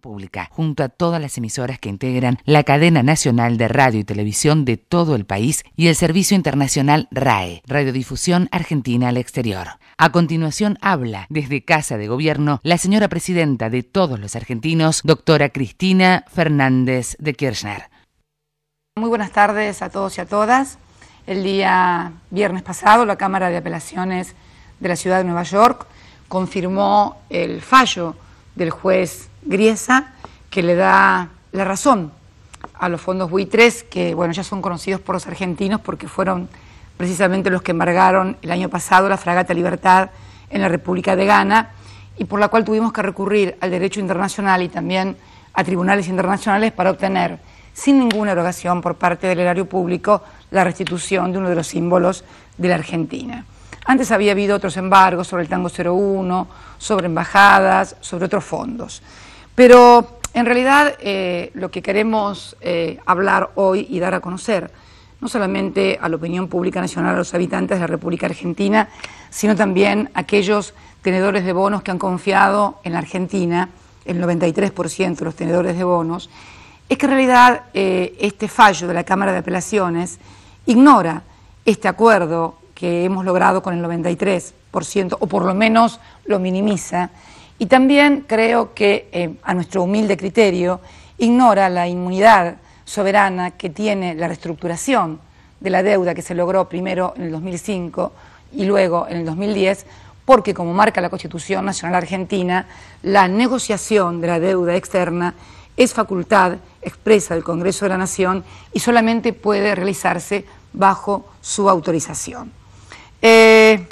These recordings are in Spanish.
Pública, junto a todas las emisoras que integran la cadena nacional de radio y televisión de todo el país y el servicio internacional RAE, Radiodifusión Argentina al Exterior. A continuación habla desde Casa de Gobierno la señora presidenta de todos los argentinos, doctora Cristina Fernández de Kirchner. Muy buenas tardes a todos y a todas. El día viernes pasado la Cámara de Apelaciones de la Ciudad de Nueva York confirmó el fallo del juez Griesa, que le da la razón a los fondos buitres, que bueno, ya son conocidos por los argentinos porque fueron precisamente los que embargaron el año pasado la fragata Libertad en la República de Ghana, y por la cual tuvimos que recurrir al derecho internacional y también a tribunales internacionales para obtener, sin ninguna erogación por parte del erario público, la restitución de uno de los símbolos de la Argentina. Antes había habido otros embargos sobre el Tango 01, sobre embajadas, sobre otros fondos. Pero en realidad lo que queremos hablar hoy y dar a conocer, no solamente a la opinión pública nacional, a los habitantes de la República Argentina, sino también a aquellos tenedores de bonos que han confiado en la Argentina, el 93% de los tenedores de bonos, es que en realidad este fallo de la Cámara de Apelaciones ignora este acuerdo que hemos logrado con el 93%, o por lo menos lo minimiza, y también creo que, a nuestro humilde criterio, ignora la inmunidad soberana que tiene la reestructuración de la deuda que se logró primero en el 2005 y luego en el 2010, porque como marca la Constitución Nacional Argentina, la negociación de la deuda externa es facultad expresa del Congreso de la Nación y solamente puede realizarse bajo su autorización. De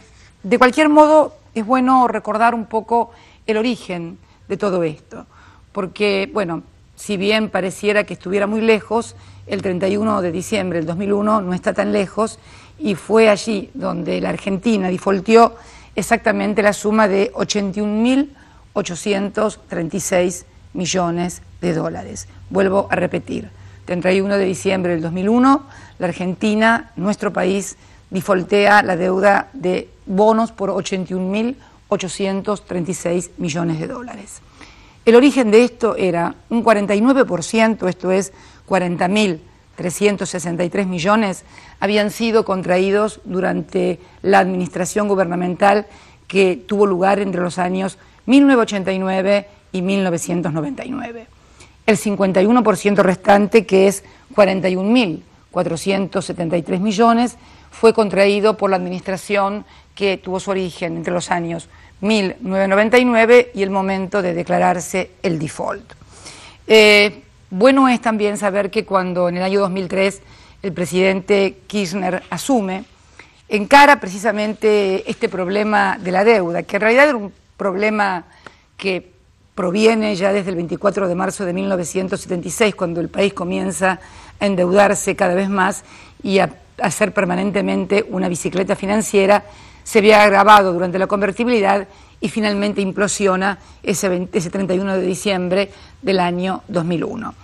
cualquier modo, es bueno recordar un poco el origen de todo esto, porque, bueno, si bien pareciera que estuviera muy lejos, el 31 de diciembre del 2001 no está tan lejos, y fue allí donde la Argentina defaultió exactamente la suma de 81.836 millones de dólares. Vuelvo a repetir, 31 de diciembre del 2001, la Argentina, nuestro país, defaultea la deuda de bonos por 81.836 millones de dólares. El origen de esto era un 49%, esto es 40.363 millones, habían sido contraídos durante la administración gubernamental que tuvo lugar entre los años 1989 y 1999. El 51% restante, que es 41.473 millones, fue contraído por la administración que tuvo su origen entre los años 1999 y el momento de declararse el default. Bueno es también saber que cuando en el año 2003 el presidente Kirchner asume, encara precisamente este problema de la deuda, que en realidad era un problema que proviene ya desde el 24 de marzo de 1976, cuando el país comienza a endeudarse cada vez más y a hacer permanentemente una bicicleta financiera. Se había agravado durante la convertibilidad y finalmente implosiona ese 31 de diciembre del año 2001.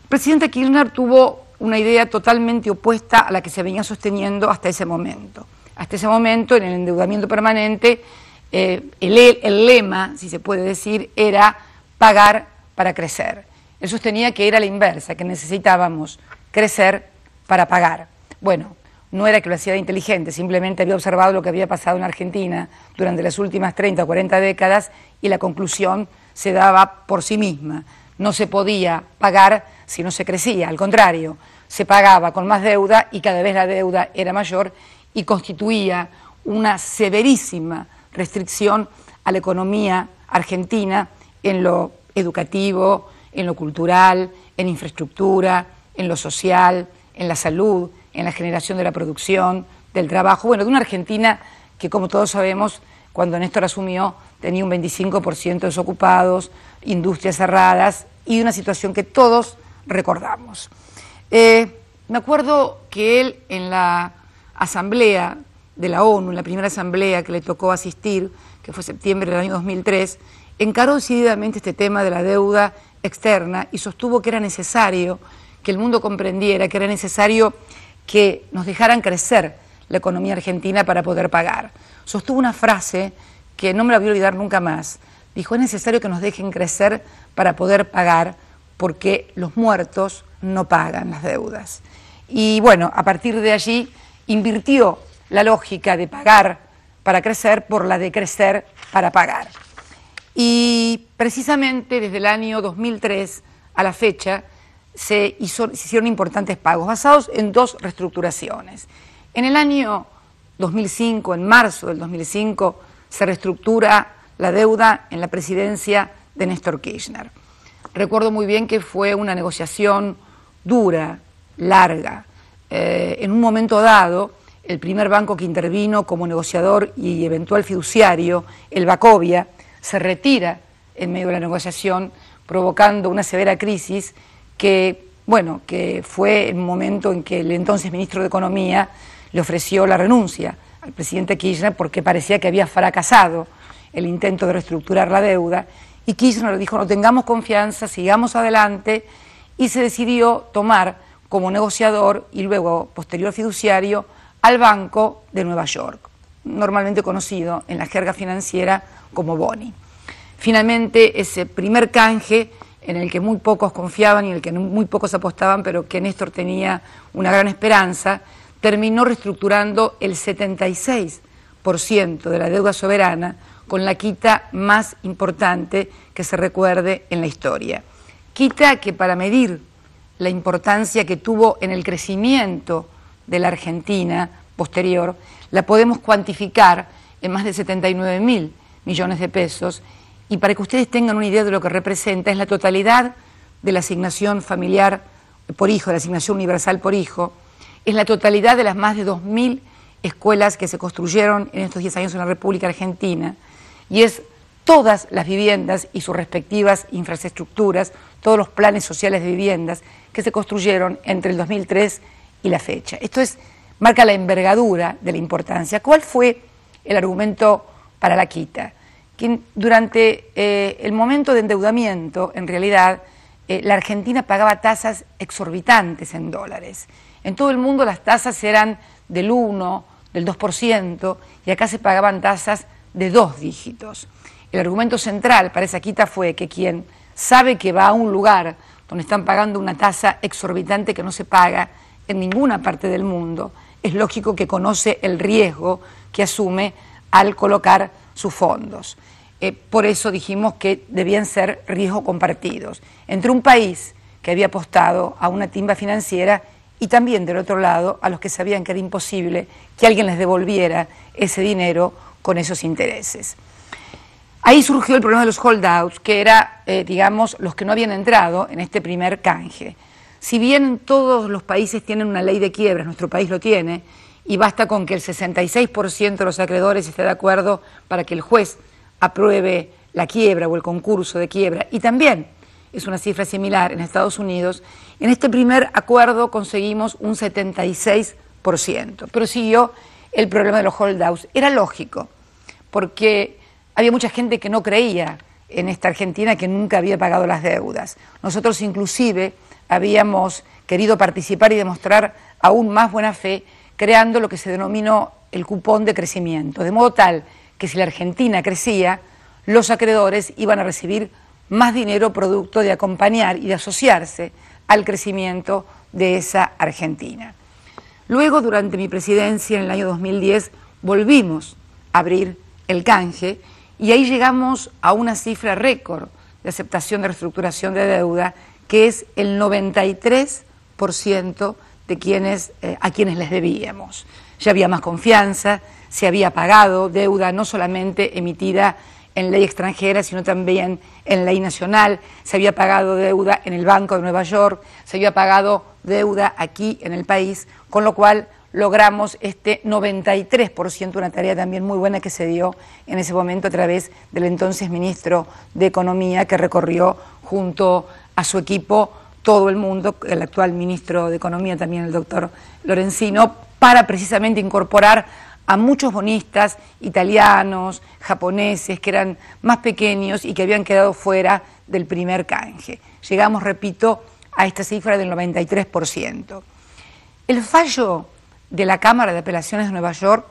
El presidente Kirchner tuvo una idea totalmente opuesta a la que se venía sosteniendo hasta ese momento. Hasta ese momento, en el endeudamiento permanente, el lema, si se puede decir, era pagar para crecer. Él sostenía que era la inversa, que necesitábamos crecer para pagar. Bueno, no era que lo hacía de inteligente, simplemente había observado lo que había pasado en Argentina durante las últimas 30 o 40 décadas y la conclusión se daba por sí misma. No se podía pagar si no se crecía, al contrario, se pagaba con más deuda y cada vez la deuda era mayor y constituía una severísima restricción a la economía argentina en lo educativo, en lo cultural, en infraestructura, en lo social, en la salud, en la generación de la producción, del trabajo, bueno, de una Argentina que, como todos sabemos, cuando Néstor asumió, tenía un 25% de desocupados, industrias cerradas y una situación que todos recordamos. Me acuerdo que él, en la asamblea de la ONU, en la primera asamblea que le tocó asistir, que fue septiembre del año 2003, encaró decididamente este tema de la deuda externa y sostuvo que era necesario que el mundo comprendiera, que era necesario que nos dejaran crecer la economía argentina para poder pagar. Sostuvo una frase que no me la voy a olvidar nunca más. dijo: es necesario que nos dejen crecer para poder pagar, porque los muertos no pagan las deudas. Y bueno, a partir de allí invirtió la lógica de pagar para crecer por la de crecer para pagar. Y precisamente desde el año 2003 a la fecha se hicieron importantes pagos basados en dos reestructuraciones. En el año 2005, en marzo del 2005, se reestructura la deuda en la presidencia de Néstor Kirchner. Recuerdo muy bien que fue una negociación dura, larga. En un momento dado, el primer banco que intervino como negociador y eventual fiduciario, el Bacovia, se retira en medio de la negociación, provocando una severa crisis que fue el momento en que el entonces ministro de Economía le ofreció la renuncia al presidente Kirchner porque parecía que había fracasado el intento de reestructurar la deuda, y Kirchner le dijo: no tengamos confianza, sigamos adelante, y se decidió tomar como negociador y luego posterior fiduciario al Banco de Nueva York, normalmente conocido en la jerga financiera como Boni. Finalmente, ese primer canje, en el que muy pocos confiaban y en el que muy pocos apostaban, pero que Néstor tenía una gran esperanza, terminó reestructurando el 76% de la deuda soberana, con la quita más importante que se recuerde en la historia. Quita que, para medir la importancia que tuvo en el crecimiento de la Argentina posterior, la podemos cuantificar en más de 79.000 millones de pesos, y para que ustedes tengan una idea de lo que representa, es la totalidad de la asignación familiar por hijo, de la asignación universal por hijo, es la totalidad de las más de 2.000 escuelas que se construyeron en estos 10 años en la República Argentina, y es todas las viviendas y sus respectivas infraestructuras, todos los planes sociales de viviendas que se construyeron entre el 2003 y la fecha. Esto marca la envergadura de la importancia. ¿Cuál fue el argumento para la quita? Que durante el momento de endeudamiento, en realidad, la Argentina pagaba tasas exorbitantes en dólares. En todo el mundo las tasas eran del 1, del 2%, y acá se pagaban tasas de 2 dígitos. El argumento central para esa quita fue que quien sabe que va a un lugar donde están pagando una tasa exorbitante que no se paga en ninguna parte del mundo, es lógico que conoce el riesgo que asume al colocar sus fondos. Por eso dijimos que debían ser riesgos compartidos entre un país que había apostado a una timba financiera y también, del otro lado, a los que sabían que era imposible que alguien les devolviera ese dinero con esos intereses. Ahí surgió el problema de los holdouts, que era, digamos, los que no habían entrado en este primer canje. Si bien todos los países tienen una ley de quiebras, nuestro país lo tiene, y basta con que el 66% de los acreedores esté de acuerdo para que el juez apruebe la quiebra o el concurso de quiebra, y también es una cifra similar en Estados Unidos, en este primer acuerdo conseguimos un 76%, pero siguió el problema de los holdouts. Era lógico, porque había mucha gente que no creía en esta Argentina, que nunca había pagado las deudas. Nosotros inclusive habíamos querido participar y demostrar aún más buena fe, creando lo que se denominó el cupón de crecimiento, de modo tal que si la Argentina crecía, los acreedores iban a recibir más dinero producto de acompañar y de asociarse al crecimiento de esa Argentina. Luego, durante mi presidencia, en el año 2010, volvimos a abrir el canje, y ahí llegamos a una cifra récord de aceptación de reestructuración de deuda, que es el 93% de a quienes les debíamos. Ya había más confianza, se había pagado deuda no solamente emitida en ley extranjera, sino también en ley nacional, se había pagado deuda en el Banco de Nueva York, se había pagado deuda aquí en el país, con lo cual logramos este 93%, una tarea también muy buena que se dio en ese momento a través del entonces ministro de Economía, que recorrió junto a su equipo todo el mundo, el actual ministro de Economía también, el doctor Lorenzino, para precisamente incorporar a muchos bonistas italianos, japoneses, que eran más pequeños y que habían quedado fuera del primer canje. Llegamos, repito, a esta cifra del 93%. El fallo de la Cámara de Apelaciones de Nueva York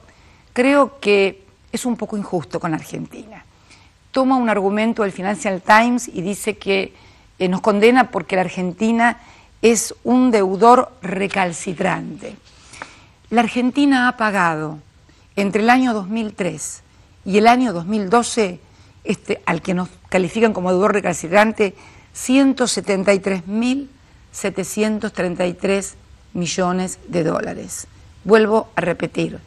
creo que es un poco injusto con Argentina. toma un argumento del Financial Times y dice que nos condena porque la Argentina es un deudor recalcitrante. La Argentina ha pagado entre el año 2003 y el año 2012, al que nos califican como deudor recalcitrante, 173.733 millones de dólares. Vuelvo a repetir,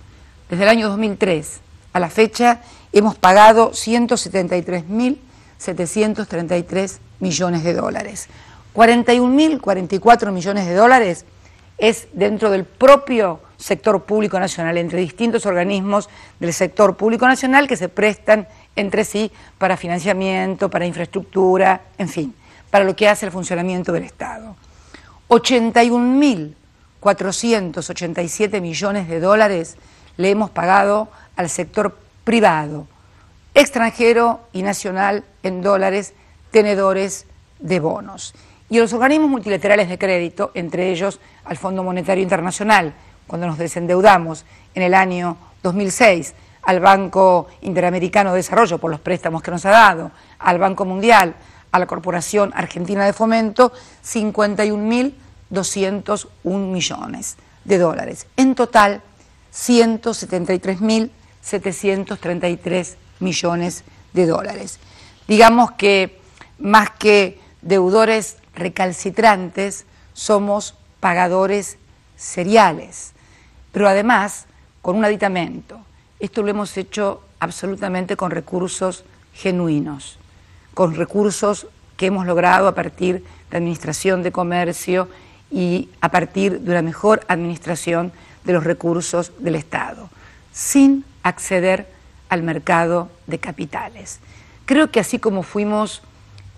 desde el año 2003 a la fecha hemos pagado 173.733 millones de dólares. 41.044 millones de dólares es dentro del propio sector público nacional, entre distintos organismos del sector público nacional que se prestan entre sí para financiamiento, para infraestructura, en fin, para lo que hace el funcionamiento del Estado. 81.487 millones de dólares le hemos pagado al sector privado, extranjero y nacional en dólares, tenedores de bonos. Y a los organismos multilaterales de crédito, entre ellos al Fondo Monetario Internacional, cuando nos desendeudamos en el año 2006, al Banco Interamericano de Desarrollo por los préstamos que nos ha dado, al Banco Mundial, a la Corporación Argentina de Fomento, 51.201 millones de dólares. En total, 173.733 millones de dólares. Digamos que más que deudores recalcitrantes, somos pagadores seriales, pero además con un aditamento. Esto lo hemos hecho absolutamente con recursos genuinos, con recursos que hemos logrado a partir de Administración de Comercio y a partir de una mejor administración de los recursos del Estado, sin acceder al mercado de capitales. Creo que así como fuimos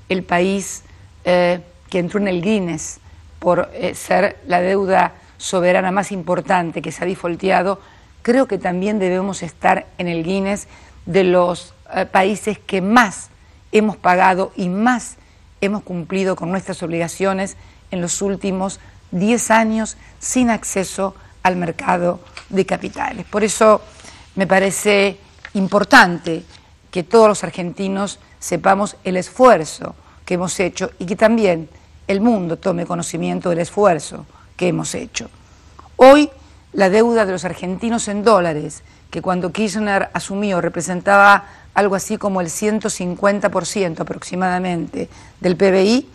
el país que entró en el Guinness por ser la deuda soberana más importante que se ha defaulteado, creo que también debemos estar en el Guinness de los países que más hemos pagado y más hemos cumplido con nuestras obligaciones en los últimos 10 años sin acceso al mercado de capitales. Por eso me parece importante que todos los argentinos sepamos el esfuerzo que hemos hecho y que también el mundo tome conocimiento del esfuerzo que hemos hecho. Hoy la deuda de los argentinos en dólares, que cuando Kirchner asumió representaba algo así como el 150% aproximadamente del PBI,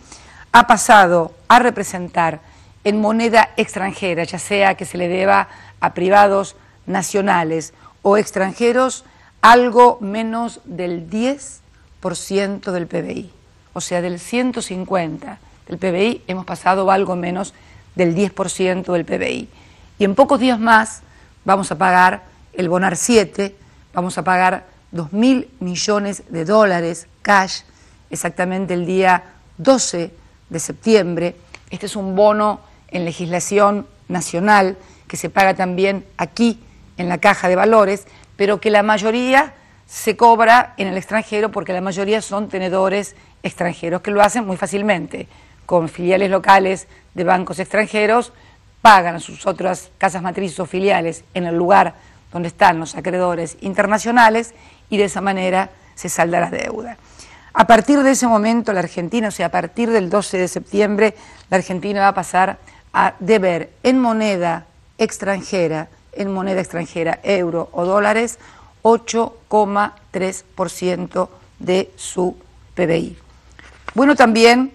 ha pasado a representar en moneda extranjera, ya sea que se le deba a privados nacionales o extranjeros, algo menos del 10% del PBI. O sea, del 150% del PBI hemos pasado a algo menos del 10% del PBI. Y en pocos días más vamos a pagar el Bonar 7, vamos a pagar 2.000 millones de dólares cash, exactamente el día 12 de septiembre. Este es un bono en legislación nacional que se paga también aquí en la Caja de Valores, pero que la mayoría se cobra en el extranjero porque la mayoría son tenedores extranjeros que lo hacen muy fácilmente. Con filiales locales de bancos extranjeros, pagan a sus otras casas matrices o filiales en el lugar donde están los acreedores internacionales y de esa manera se salda la deuda. A partir de ese momento la Argentina, o sea, a partir del 12 de septiembre, la Argentina va a pasar a deber en moneda extranjera, euro o dólares, 8,3% de su PBI. Bueno, también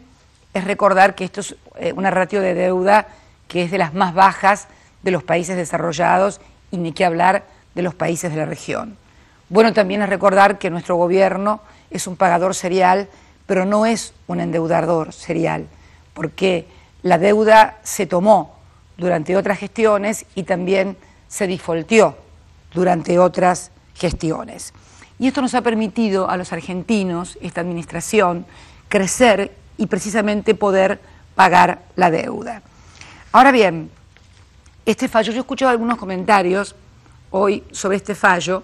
es recordar que esto es una ratio de deuda que es de las más bajas de los países desarrollados y ni que hablar de los países de la región. Bueno, también es recordar que nuestro gobierno es un pagador serial, pero no es un endeudador serial, porque la deuda se tomó durante otras gestiones y también se defaulteó durante otras gestiones. Y esto nos ha permitido a los argentinos, esta administración, crecer y precisamente poder pagar la deuda. Ahora bien, este fallo, yo he escuchado algunos comentarios hoy sobre este fallo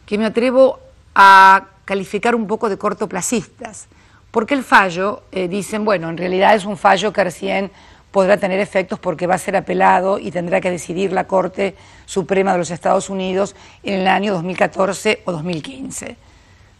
que me atrevo a calificar un poco de cortoplacistas, porque el fallo, dicen, bueno, en realidad es un fallo que recién podrá tener efectos porque va a ser apelado y tendrá que decidir la Corte Suprema de los Estados Unidos en el año 2014 o 2015.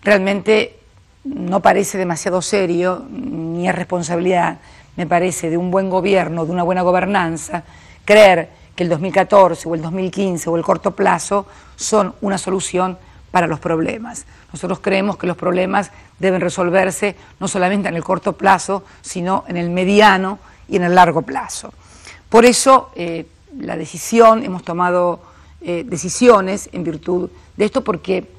Realmente no parece demasiado serio, ni es responsabilidad, me parece, de un buen gobierno, de una buena gobernanza, creer que el 2014 o el 2015 o el corto plazo son una solución para los problemas. Nosotros creemos que los problemas deben resolverse no solamente en el corto plazo, sino en el mediano y en el largo plazo. Por eso la decisión, hemos tomado decisiones en virtud de esto, porque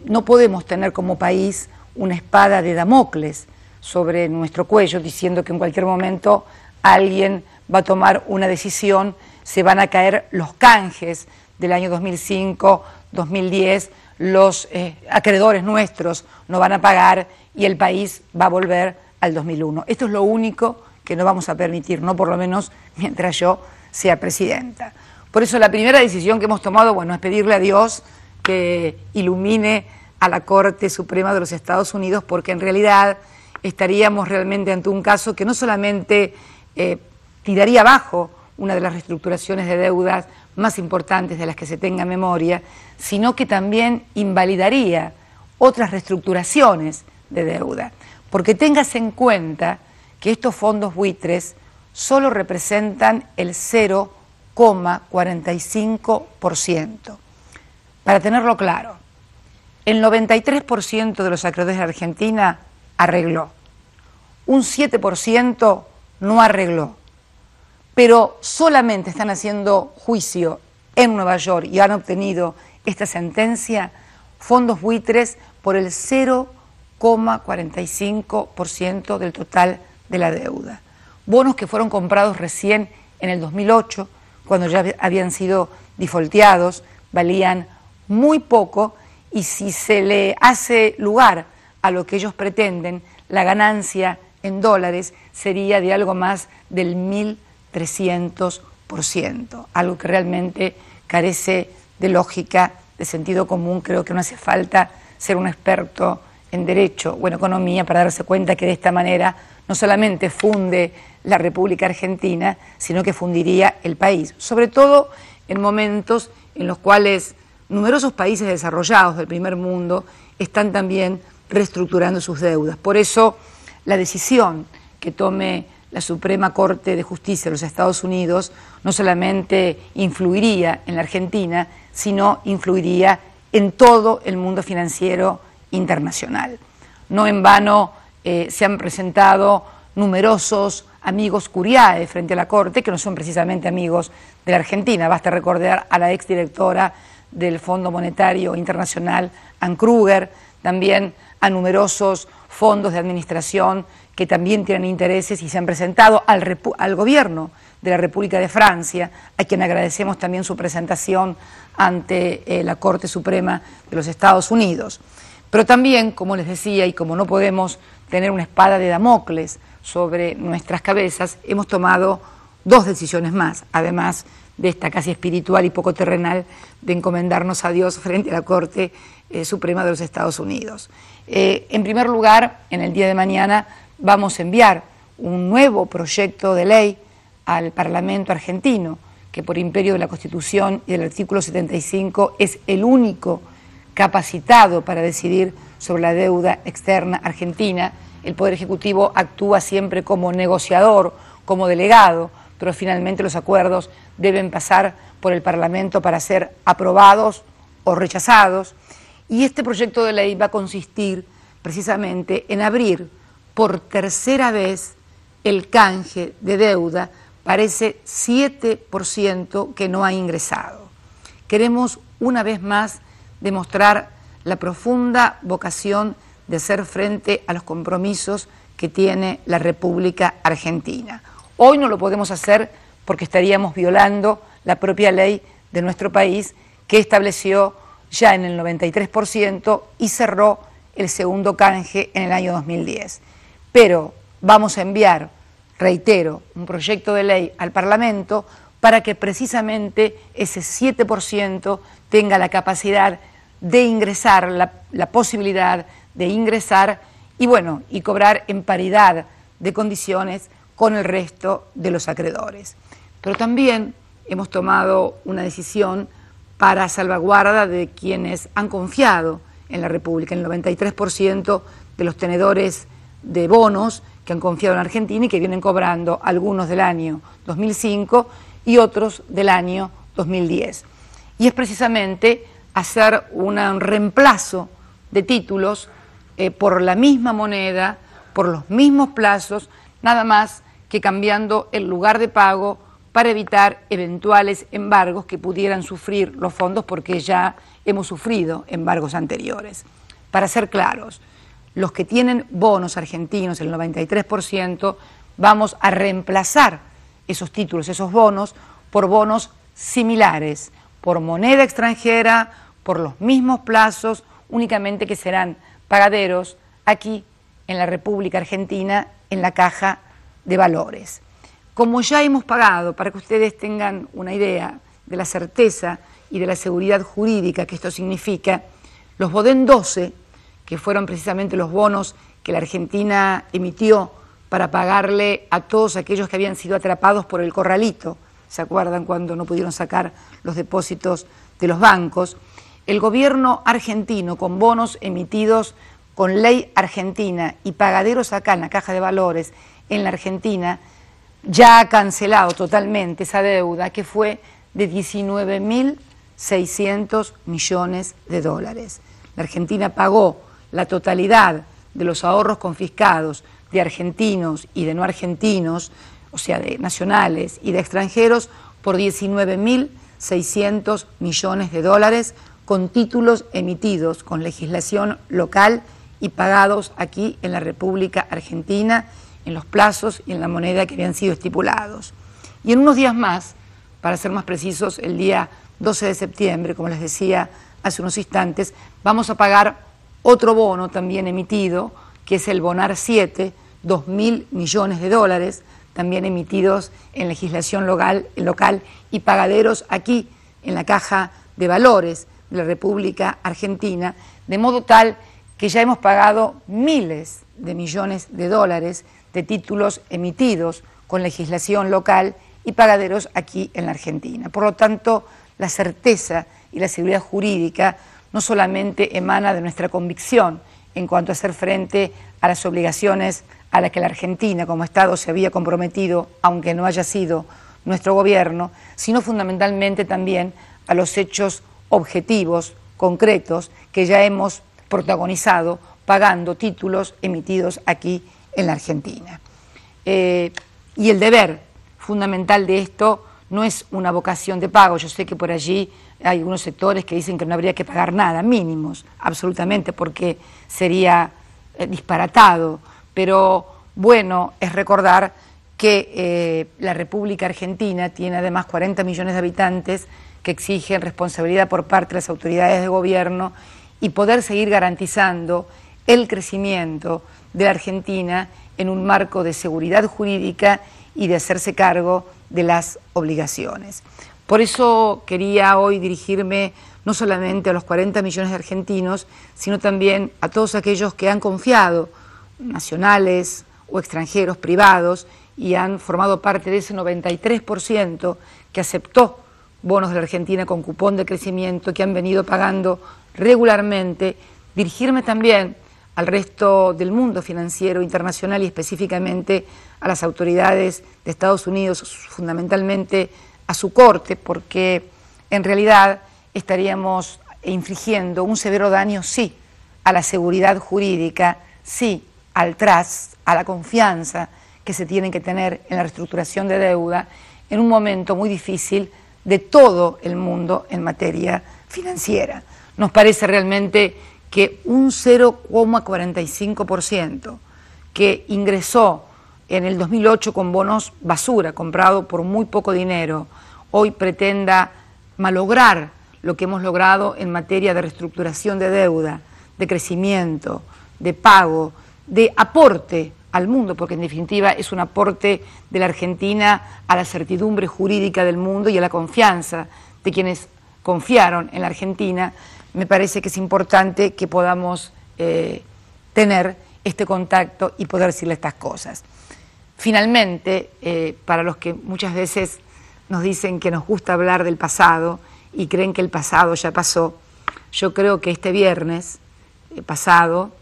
no podemos tener como país una espada de Damocles sobre nuestro cuello diciendo que en cualquier momento alguien va a tomar una decisión, se van a caer los canjes del año 2005, 2010, los acreedores nuestros no van a pagar y el país va a volver al 2001. Esto es lo único que no vamos a permitir, no por lo menos mientras yo sea presidenta. Por eso la primera decisión que hemos tomado, bueno, es pedirle a Dios que ilumine a la Corte Suprema de los Estados Unidos, porque en realidad estaríamos realmente ante un caso que no solamente tiraría abajo una de las reestructuraciones de deudas más importantes de las que se tenga memoria, sino que también invalidaría otras reestructuraciones de deuda. Porque téngase en cuenta que estos fondos buitres solo representan el 0,45%. Para tenerlo claro, el 93% de los acreedores de Argentina arregló, un 7% no arregló, pero solamente están haciendo juicio en Nueva York y han obtenido esta sentencia fondos buitres por el 0,45% del total de la deuda. Bonos que fueron comprados recién en el 2008, cuando ya habían sido defaulteados, valían muy poco, y si se le hace lugar a lo que ellos pretenden, la ganancia en dólares sería de algo más del 1.300%, algo que realmente carece de lógica, de sentido común. Creo que no hace falta ser un experto en derecho o en economía para darse cuenta que de esta manera no solamente funde la República Argentina, sino que fundiría el país, sobre todo en momentos en los cuales numerosos países desarrollados del primer mundo están también reestructurando sus deudas. Por eso la decisión que tome la Suprema Corte de Justicia de los Estados Unidos no solamente influiría en la Argentina, sino influiría en todo el mundo financiero internacional. No en vano se han presentado numerosos amigos curiae frente a la Corte, que no son precisamente amigos de la Argentina. Basta recordar a la exdirectora del Fondo Monetario Internacional, Anne Kruger, también a numerosos fondos de administración que también tienen intereses y se han presentado al gobierno de la República de Francia, a quien agradecemos también su presentación ante la Corte Suprema de los Estados Unidos. Pero también, como les decía, y como no podemos tener una espada de Damocles sobre nuestras cabezas, hemos tomado dos decisiones más, además de esta casi espiritual y poco terrenal de encomendarnos a Dios frente a la Corte Suprema de los Estados Unidos. En primer lugar, en el día de mañana vamos a enviar un nuevo proyecto de ley al Parlamento argentino, que por imperio de la Constitución y del artículo 75 es el único capacitado para decidir sobre la deuda externa argentina. El Poder Ejecutivo actúa siempre como negociador, como delegado, pero finalmente los acuerdos deben pasar por el Parlamento para ser aprobados o rechazados. Y este proyecto de ley va a consistir precisamente en abrir por tercera vez el canje de deuda para ese 7% que no ha ingresado. Queremos una vez más demostrar la profunda vocación de hacer frente a los compromisos que tiene la República Argentina. Hoy no lo podemos hacer porque estaríamos violando la propia ley de nuestro país, que estableció ya en el 93% y cerró el segundo canje en el año 2010. Pero vamos a enviar, reitero, un proyecto de ley al Parlamento para que precisamente ese 7% tenga la capacidad de ingresar, la posibilidad de ingresar y bueno, y cobrar en paridad de condiciones con el resto de los acreedores. Pero también hemos tomado una decisión para salvaguarda de quienes han confiado en la República. El 93% de los tenedores de bonos que han confiado en Argentina y que vienen cobrando algunos del año 2005 y otros del año 2010. Y es precisamente hacer un reemplazo de títulos por la misma moneda, por los mismos plazos, nada más que cambiando el lugar de pago para evitar eventuales embargos que pudieran sufrir los fondos, porque ya hemos sufrido embargos anteriores. Para ser claros, los que tienen bonos argentinos, el 93%, vamos a reemplazar esos títulos, esos bonos, por bonos similares, por moneda extranjera, por los mismos plazos, únicamente que serán pagaderos aquí en la República Argentina, en la Caja de Valores. Como ya hemos pagado, para que ustedes tengan una idea de la certeza y de la seguridad jurídica que esto significa, los Bodén 12, que fueron precisamente los bonos que la Argentina emitió para pagarle a todos aquellos que habían sido atrapados por el corralito, ¿se acuerdan cuando no pudieron sacar los depósitos de los bancos? El gobierno argentino, con bonos emitidos con ley argentina y pagaderos acá en la Caja de Valores en la Argentina, ya ha cancelado totalmente esa deuda, que fue de 19.600 millones de dólares. La Argentina pagó la totalidad de los ahorros confiscados de argentinos y de no argentinos, o sea, de nacionales y de extranjeros, por 19.600 millones de dólares, con títulos emitidos con legislación local y pagados aquí en la República Argentina, en los plazos y en la moneda que habían sido estipulados. Y en unos días más, para ser más precisos, el día 12 de septiembre, como les decía hace unos instantes, vamos a pagar otro bono también emitido, que es el Bonar 7, 2.000 millones de dólares, también emitidos en legislación local y pagaderos aquí en la Caja de Valores de la República Argentina, de modo tal que ya hemos pagado miles de millones de dólares de títulos emitidos con legislación local y pagaderos aquí en la Argentina. Por lo tanto, la certeza y la seguridad jurídica no solamente emana de nuestra convicción en cuanto a hacer frente a las obligaciones a las que la Argentina como Estado se había comprometido, aunque no haya sido nuestro gobierno, sino fundamentalmente también a los hechos objetivos, concretos, que ya hemos protagonizado pagando títulos emitidos aquí en la Argentina. Y el deber fundamental de esto no es una vocación de pago. Yo sé que por allí hay algunos sectores que dicen que no habría que pagar nada, mínimos, absolutamente, porque sería disparatado, pero bueno es recordar que la República Argentina tiene además 40 millones de habitantes que exigen responsabilidad por parte de las autoridades de gobierno y poder seguir garantizando el crecimiento de la Argentina en un marco de seguridad jurídica y de hacerse cargo de las obligaciones. Por eso quería hoy dirigirme no solamente a los 40 millones de argentinos, sino también a todos aquellos que han confiado, nacionales o extranjeros privados, y han formado parte de ese 93% que aceptó bonos de la Argentina con cupón de crecimiento, que han venido pagando regularmente. Dirigirme también al resto del mundo financiero internacional y específicamente a las autoridades de Estados Unidos, fundamentalmente a su corte, porque en realidad estaríamos infligiendo un severo daño, sí, a la seguridad jurídica, sí, al trust, a la confianza que se tiene que tener en la reestructuración de deuda en un momento muy difícil de todo el mundo en materia financiera. Nos parece realmente que un 0,45% que ingresó en el 2008 con bonos basura, comprado por muy poco dinero, hoy pretenda malograr lo que hemos logrado en materia de reestructuración de deuda, de crecimiento, de pago, de aporte al mundo, porque en definitiva es un aporte de la Argentina a la certidumbre jurídica del mundo y a la confianza de quienes confiaron en la Argentina. Me parece que es importante que podamos tener este contacto y poder decirle estas cosas. Finalmente, para los que muchas veces nos dicen que nos gusta hablar del pasado y creen que el pasado ya pasó, yo creo que este viernes pasado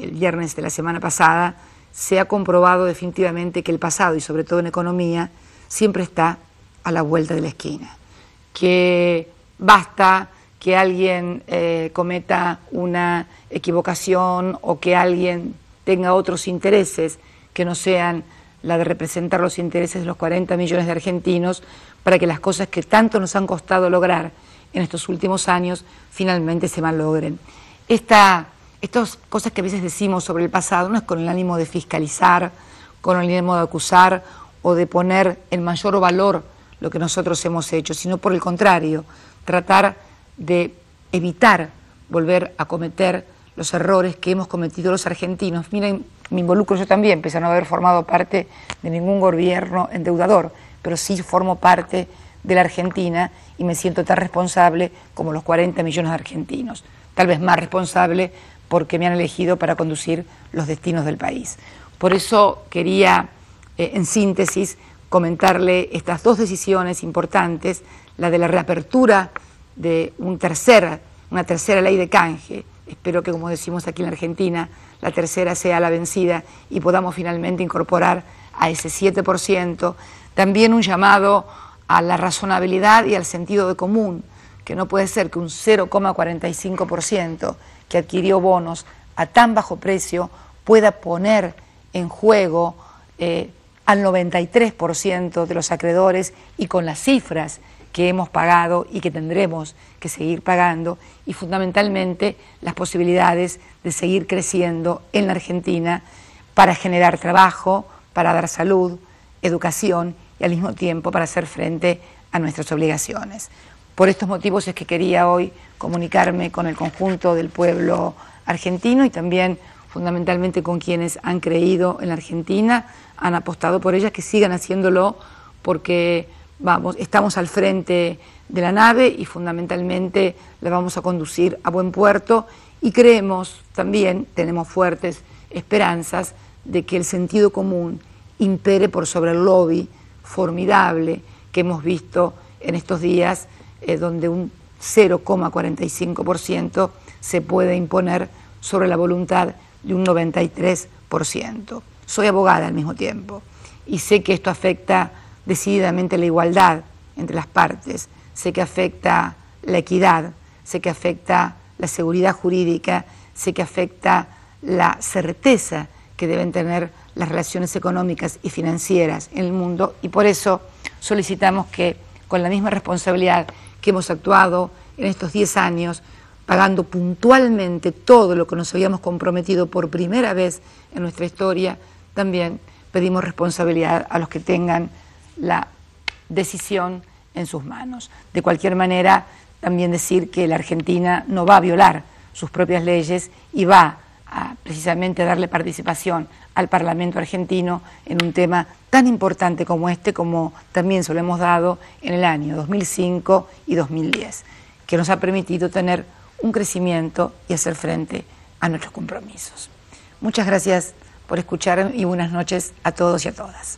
el viernes de la semana pasada, se ha comprobado definitivamente que el pasado, y sobre todo en economía, siempre está a la vuelta de la esquina. Que basta que alguien cometa una equivocación o que alguien tenga otros intereses que no sean la de representar los intereses de los 40 millones de argentinos para que las cosas que tanto nos han costado lograr en estos últimos años finalmente se malogren. Estas cosas que a veces decimos sobre el pasado no es con el ánimo de fiscalizar, con el ánimo de acusar o de poner en mayor valor lo que nosotros hemos hecho, sino por el contrario, tratar de evitar volver a cometer los errores que hemos cometido los argentinos. Miren, me involucro yo también, pese a no haber formado parte de ningún gobierno endeudador, pero sí formo parte de la Argentina y me siento tan responsable como los 40 millones de argentinos, tal vez más responsable porque me han elegido para conducir los destinos del país. Por eso quería, en síntesis, comentarle estas dos decisiones importantes, la de la reapertura de una tercera ley de canje. Espero que, como decimos aquí en la Argentina, la tercera sea la vencida y podamos finalmente incorporar a ese 7%. También un llamado a la razonabilidad y al sentido de común, que no puede ser que un 0,45% que adquirió bonos a tan bajo precio pueda poner en juego al 93% de los acreedores y con las cifras que hemos pagado y que tendremos que seguir pagando, y fundamentalmente las posibilidades de seguir creciendo en la Argentina para generar trabajo, para dar salud, educación y al mismo tiempo para hacer frente a nuestras obligaciones. Por estos motivos es que quería hoy comunicarme con el conjunto del pueblo argentino y también fundamentalmente con quienes han creído en la Argentina, han apostado por ella, que sigan haciéndolo porque estamos al frente de la nave y fundamentalmente la vamos a conducir a buen puerto, y creemos también, tenemos fuertes esperanzas de que el sentido común impere por sobre el lobby formidable que hemos visto en estos días, donde un 0,45% se puede imponer sobre la voluntad de un 93%. Soy abogada al mismo tiempo y sé que esto afecta decididamente la igualdad entre las partes, sé que afecta la equidad, sé que afecta la seguridad jurídica, sé que afecta la certeza que deben tener las relaciones económicas y financieras en el mundo, y por eso solicitamos que con la misma responsabilidad que hemos actuado en estos 10 años, pagando puntualmente todo lo que nos habíamos comprometido por primera vez en nuestra historia, también pedimos responsabilidad a los que tengan la decisión en sus manos. De cualquier manera, también decir que la Argentina no va a violar sus propias leyes y va a precisamente darle participación al Parlamento argentino en un tema tan importante como este, como también se lo hemos dado en el año 2005 y 2010, que nos ha permitido tener un crecimiento y hacer frente a nuestros compromisos. Muchas gracias por escuchar y buenas noches a todos y a todas.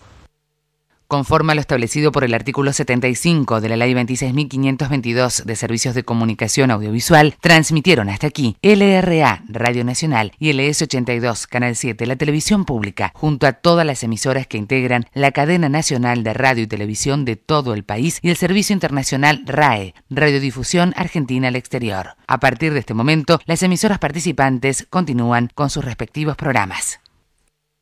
Conforme a lo establecido por el artículo 75 de la Ley 26.522 de Servicios de Comunicación Audiovisual, transmitieron hasta aquí LRA Radio Nacional y LS82 Canal 7, la televisión pública, junto a todas las emisoras que integran la cadena nacional de radio y televisión de todo el país y el servicio internacional RAE, Radiodifusión Argentina al Exterior. A partir de este momento, las emisoras participantes continúan con sus respectivos programas.